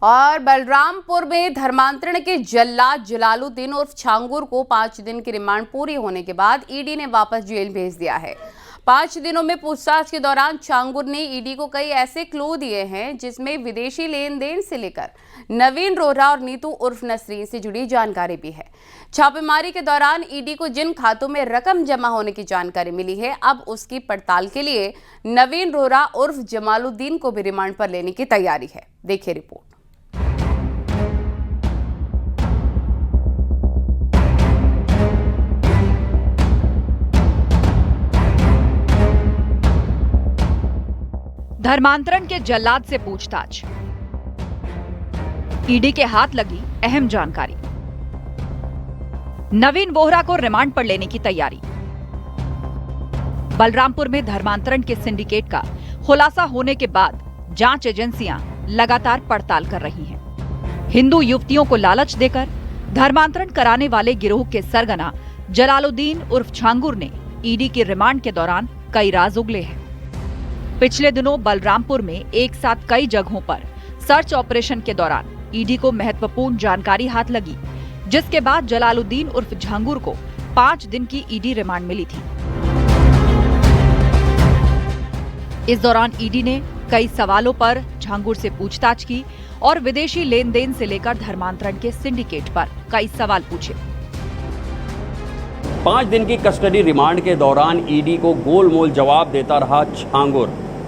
और बलरामपुर में धर्मांतरण के जल्लाद जलालुद्दीन उर्फ छांगुर को 5 दिन की रिमांड पूरी होने के बाद ईडी ने वापस जेल भेज दिया है। 5 दिनों में पूछताछ के दौरान छांगुर ने ईडी को कई ऐसे क्लू दिए हैं जिसमें विदेशी लेन देन से लेकर नवीन रोहरा और नीतू उर्फ नसरीन से जुड़ी जानकारी भी है। छापेमारी के दौरान ईडी को जिन खातों में रकम जमा होने की जानकारी मिली है, अब उसकी पड़ताल के लिए नवीन रोहरा उर्फ जमालुद्दीन को भी रिमांड पर लेने की तैयारी है। देखिए रिपोर्ट। धर्मांतरण के जल्लाद से पूछताछ, ईडी के हाथ लगी अहम जानकारी, नवीन वोहरा को रिमांड पर लेने की तैयारी। बलरामपुर में धर्मांतरण के सिंडिकेट का खुलासा होने के बाद जांच एजेंसियां लगातार पड़ताल कर रही हैं। हिंदू युवतियों को लालच देकर धर्मांतरण कराने वाले गिरोह के सरगना जलालुद्दीन उर्फ छांगुर ने ईडी की रिमांड के दौरान कई राज उगले हैं। पिछले दिनों बलरामपुर में एक साथ कई जगहों पर सर्च ऑपरेशन के दौरान ईडी को महत्वपूर्ण जानकारी हाथ लगी, जिसके बाद जलालुद्दीन उर्फ छांगुर को 5 दिन की ईडी रिमांड मिली थी। इस दौरान ईडी ने कई सवालों पर छांगुर से पूछताछ की और विदेशी लेन देन से लेकर धर्मांतरण के सिंडिकेट पर कई सवाल पूछे। 5 दिन की कस्टडी रिमांड के दौरान ईडी को गोलमोल जवाब देता रहा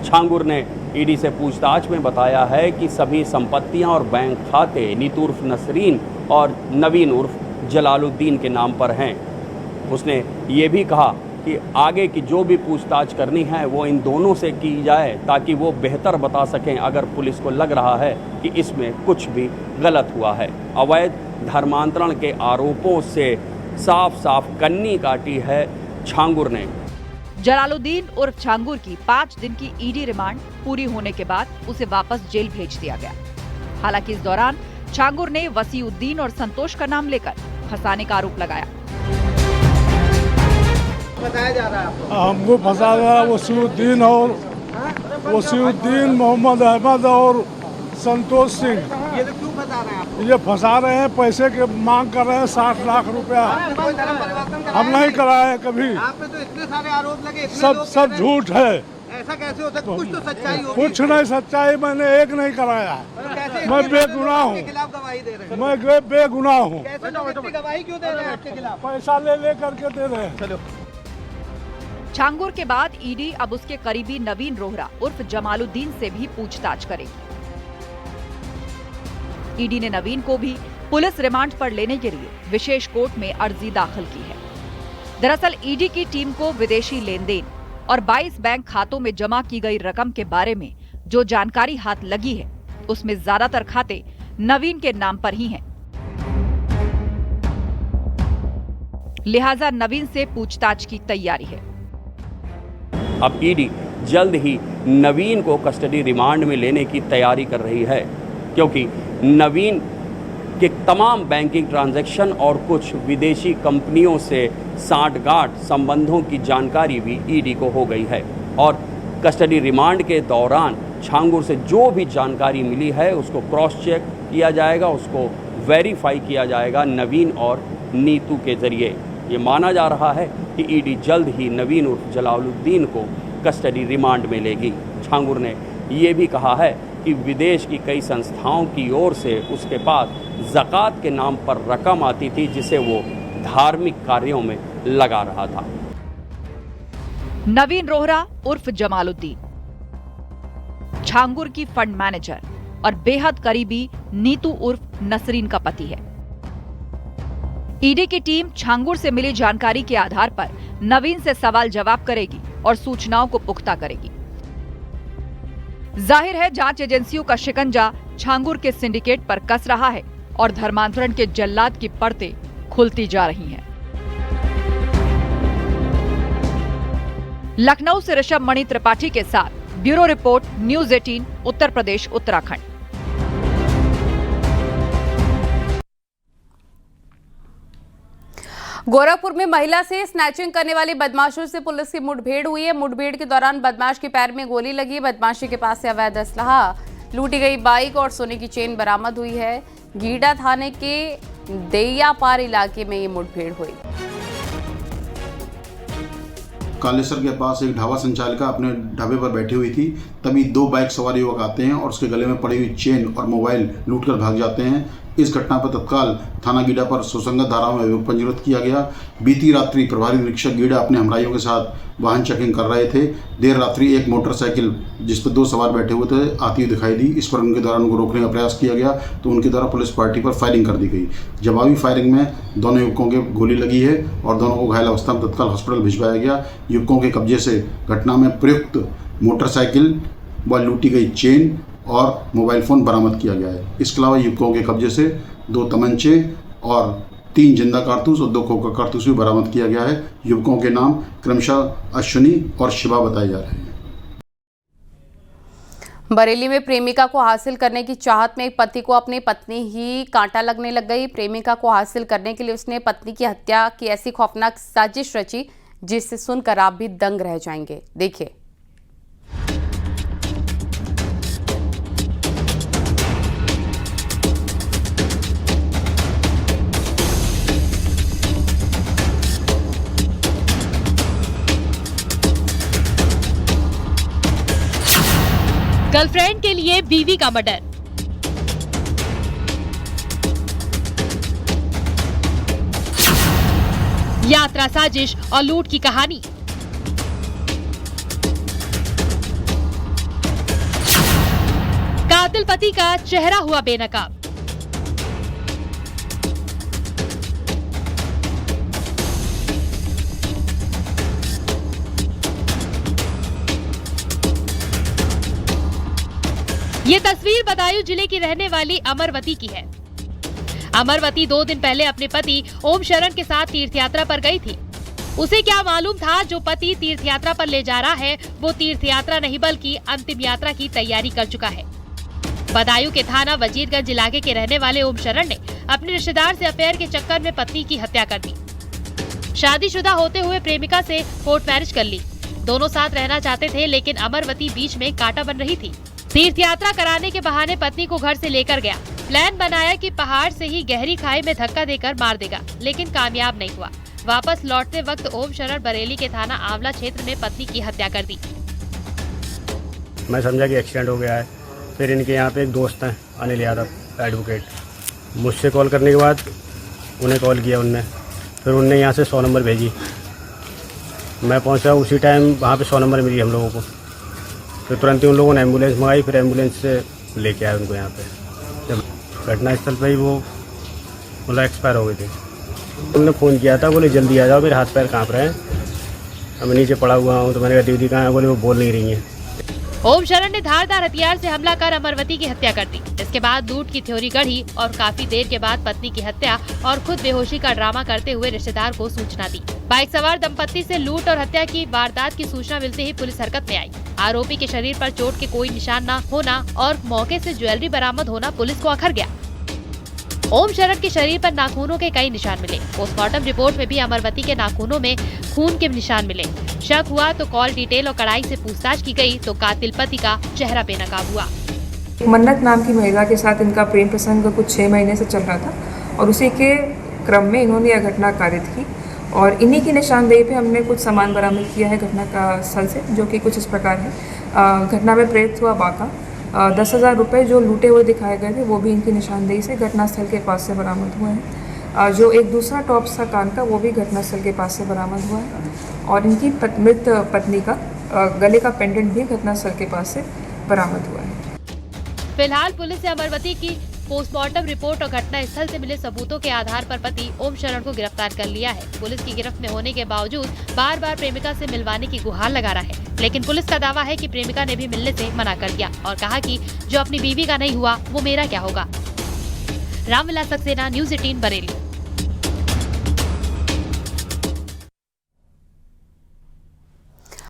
छांगुर ने ईडी से पूछताछ में बताया है कि सभी संपत्तियां और बैंक खाते नीतू उर्फ नसरीन और नवीन उर्फ जलालुद्दीन के नाम पर हैं। उसने ये भी कहा कि आगे की जो भी पूछताछ करनी है वो इन दोनों से की जाए ताकि वो बेहतर बता सकें अगर पुलिस को लग रहा है कि इसमें कुछ भी गलत हुआ है। अवैध धर्मांतरण के आरोपों से साफ कन्नी काटी है छांगुर ने। जलालुद्दीन उर्फ छांगुर की 5 दिन की ईडी रिमांड पूरी होने के बाद उसे वापस जेल भेज दिया गया। हालांकि इस दौरान छांगुर ने वसीउद्दीन और संतोष का नाम लेकर फंसाने का आरोप लगाया। बताया जा रहा है हमको फंसा रहा वसीउद्दीन मोहम्मद अहमद और संतोष सिंह। ये तो क्यों फंसा रहे हैं आपको? ये फंसा रहे हैं, पैसे के मांग कर रहे हैं 60 लाख रुपया। हम नहीं कराए कभी। आप पे तो इतने सारे आरोप लगे, सब झूठ है। ऐसा कैसे होता है? कुछ तो सच्चाई होगी। कुछ नहीं सच्चाई, मैंने एक नहीं कराया। मैं बेगुनाह हूँ। खिलाफ गवाही दे रहे हैं। मैं बेगुनाह हूँ। कैसे व्यक्ति गवाही क्यों दे रहे हैं आपके खिलाफ? पैसा ले करके दे रहे हैं। चलो। छांगुर के बाद ईडी अब उसके करीबी नवीन रोहरा उर्फ जमालुद्दीन से भी पूछताछ करेगी। ईडी ने नवीन को भी पुलिस रिमांड पर लेने के लिए विशेष कोर्ट में अर्जी दाखिल की है। दरअसल ईडी की टीम को विदेशी लेन देन और 22 बैंक खातों में जमा की गई रकम के बारे में जो जानकारी हाथ लगी है, उसमें ज्यादातर खाते नवीन के नाम पर ही हैं। लिहाजा नवीन से पूछताछ की तैयारी है। अब ईडी जल्द ही नवीन को कस्टडी रिमांड में लेने की तैयारी कर रही है, क्योंकि नवीन के तमाम बैंकिंग ट्रांजैक्शन और कुछ विदेशी कंपनियों से सांठगांठ संबंधों की जानकारी भी ईडी को हो गई है। और कस्टडी रिमांड के दौरान छांगुर से जो भी जानकारी मिली है उसको क्रॉस चेक किया जाएगा, उसको वेरीफाई किया जाएगा नवीन और नीतू के जरिए। ये माना जा रहा है कि ईडी जल्द ही नवीन उर्फ जलालुद्दीन को कस्टडी रिमांड में लेगी। छांगुर ने ये भी कहा है कि विदेश की कई संस्थाओं की ओर से उसके पास ज़कात के नाम पर रकम आती थी जिसे वो धार्मिक कार्यों में लगा रहा था। नवीन रोहरा उर्फ जमालुद्दीन छांगुर की फंड मैनेजर और बेहद करीबी नीतू उर्फ नसरीन का पति है। ईडी की टीम छांगुर से मिली जानकारी के आधार पर नवीन से सवाल जवाब करेगी और सूचनाओं को पुख्ता करेगी। जाहिर है जांच एजेंसियों का शिकंजा छांगुर के सिंडिकेट पर कस रहा है और धर्मांतरण के जल्लाद की परतें खुलती जा रही हैं। लखनऊ से ऋषभ मणि त्रिपाठी के साथ bureau report, news 18, Uttar Pradesh, Uttarakhand. Gorakhpur में महिला से स्नैचिंग करने वाले बदमाशों से पुलिस की मुठभेड़ हुई है। मुठभेड़ के दौरान बदमाश के पैर में गोली लगी। बदमाशी के पास से अवैध असलहा लूटी गई बाइक और सोने की चेन बरामद हुई है। गीडा थाने के दैयापार इलाके में ये मुठभेड़ हुई। कालेसर के पास एक ढाबा संचालिका अपने ढाबे पर बैठी हुई थी, तभी 2 बाइक सवार युवक आते हैं और उसके गले में पड़ी हुई चेन और मोबाइल लूटकर भाग जाते हैं। इस घटना पर तत्काल थाना गीडा पर सुसंगत धाराओं में अभियोग पंजीकृत किया गया। बीती रात्रि प्रभारी निरीक्षक गीडा अपने हमराइयों के साथ वाहन चेकिंग कर रहे थे। देर रात्रि एक मोटरसाइकिल जिस पर 2 सवार बैठे हुए थे आती हुई दिखाई दी। इस पर उनके द्वारा उनको रोकने का प्रयास किया गया तो उनके द्वारा पुलिस पार्टी पर फायरिंग कर दी गई। जवाबी फायरिंग में दोनों युवकों के गोली लगी है और दोनों को घायल अवस्था में तत्काल हॉस्पिटल भिजवाया गया। युवकों के कब्जे से घटना में प्रयुक्त मोटरसाइकिल व लूटी गई चेन और मोबाइल फ़ोन बरामद किया गया है। इसके अलावा युवकों के कब्जे से 2 तमंचे और 3 जिंदा कारतूस और 2 खोखा कारतूस भी बरामद किया गया है। युवकों के नाम क्रमशः अश्विनी और शिवा बताए जा रहे हैं। बरेली में प्रेमिका को हासिल करने की चाहत में एक पति को अपनी पत्नी ही कांटा लगने लग गई। प्रेमिका को हासिल करने के लिए उसने पत्नी की हत्या की ऐसी खौफनाक साजिश रची जिससे सुनकर आप भी दंग रह जाएंगे। देखिए। गर्लफ्रेंड के लिए बीवी का मर्डर। यात्रा साजिश और लूट की कहानी। कातिल पति का चेहरा हुआ बेनकाब। ये तस्वीर बदायूं जिले की रहने वाली अमरवती की है। अमरवती 2 दिन पहले अपने पति ओम शरण के साथ तीर्थ यात्रा पर गई थी। उसे क्या मालूम था जो पति तीर्थ यात्रा पर ले जा रहा है वो तीर्थ यात्रा नहीं बल्कि अंतिम यात्रा की तैयारी कर चुका है। बदायूं के थाना वजीरगंज इलाके के रहने वाले ओम शरण ने अपने रिश्तेदार से अफेयर के चक्कर में पत्नी की हत्या कर दी। शादीशुदा होते हुए प्रेमिका से कोर्ट मैरिज कर ली। दोनों साथ रहना चाहते थे लेकिन अमरवती बीच में कांटा बन रही थी। तीर्थ यात्रा कराने के बहाने पत्नी को घर से लेकर गया। प्लान बनाया कि पहाड़ से ही गहरी खाई में धक्का देकर मार देगा, लेकिन कामयाब नहीं हुआ। वापस लौटते वक्त ओम शरण बरेली के थाना आंवला क्षेत्र में पत्नी की हत्या कर दी। मैं समझा कि एक्सीडेंट हो गया है। फिर इनके यहाँ पे एक दोस्त हैं अनिल यादव एडवोकेट, मुझसे कॉल करने के बाद उन्हें कॉल किया उनने, फिर उनने यहाँ से 100 नंबर भेजी। मैं पहुँचा उसी टाइम, वहाँ पे 100 नंबर मिली हम लोगों को। फिर तुरंत ही उन लोगों ने एम्बुलेंस मंगाई, फिर एम्बुलेंस से लेके आए उनको यहाँ पे। जब घटना स्थल पर ही वो मतलब एक्सपायर हो गए थे। उन्होंने फ़ोन किया था, बोले जल्दी आ जाओ, मेरे हाथ पैर काँप रहे हैं, मैं नीचे पड़ा हुआ हूँ। तो मैंने कहा दीदी कहाँ है, बोले वो बोल नहीं रही हैं। ओम शरण ने धारदार हथियार से हमला कर अमरवती की हत्या कर दी। इसके बाद लूट की थ्योरी गढ़ी और काफी देर के बाद पत्नी की हत्या और खुद बेहोशी का ड्रामा करते हुए रिश्तेदार को सूचना दी। बाइक सवार दंपत्ति से लूट और हत्या की वारदात की सूचना मिलते ही पुलिस हरकत में आई। आरोपी के शरीर पर चोट के कोई निशान न होना और मौके से ज्वेलरी बरामद होना पुलिस को अखर गया। ओम शरण के शरीर पर नाखूनों के कई निशान मिले। पोस्टमार्टम रिपोर्ट में भी अमरवती के नाखूनों में खून के निशान मिले। शक हुआ तो कॉल डिटेल और कड़ाई से पूछताछ की गई तो कातिल पति का चेहरा बेनकाब हुआ। मन्नत नाम की महिला के साथ इनका प्रेम प्रसंग कुछ 6 महीने से चल रहा था और उसी के क्रम में इन्होंने यह घटना कारित की और इन्हीं की निशानदेही पे हमने कुछ सामान बरामद किया है घटना का स्थल से, जो कि कुछ इस प्रकार है। घटना में प्रयुक्त हुआ बाका 10,000 रुपये जो लूटे हुए दिखाए गए थे वो भी इनकी निशानदेही से घटनास्थल के पास से बरामद हुए हैं। जो एक दूसरा टॉप्स था कान का वो भी घटनास्थल के पास से बरामद हुआ है और इनकी मृत पत्नी का गले का पेंडेंट भी घटनास्थल के पास से बरामद हुआ है। फिलहाल पुलिस ने अमरवती की पोस्टमार्टम रिपोर्ट और घटना स्थल से मिले सबूतों के आधार पर पति ओम शरण को गिरफ्तार कर लिया है। पुलिस की गिरफ्त में होने के बावजूद बार बार प्रेमिका से मिलवाने की गुहार लगा रहा है, लेकिन पुलिस का दावा है कि प्रेमिका ने भी मिलने से मना कर दिया और कहा कि जो अपनी बीवी का नहीं हुआ वो मेरा क्या होगा। रामविलास सक्सेना, न्यूज़ 18 बरेली।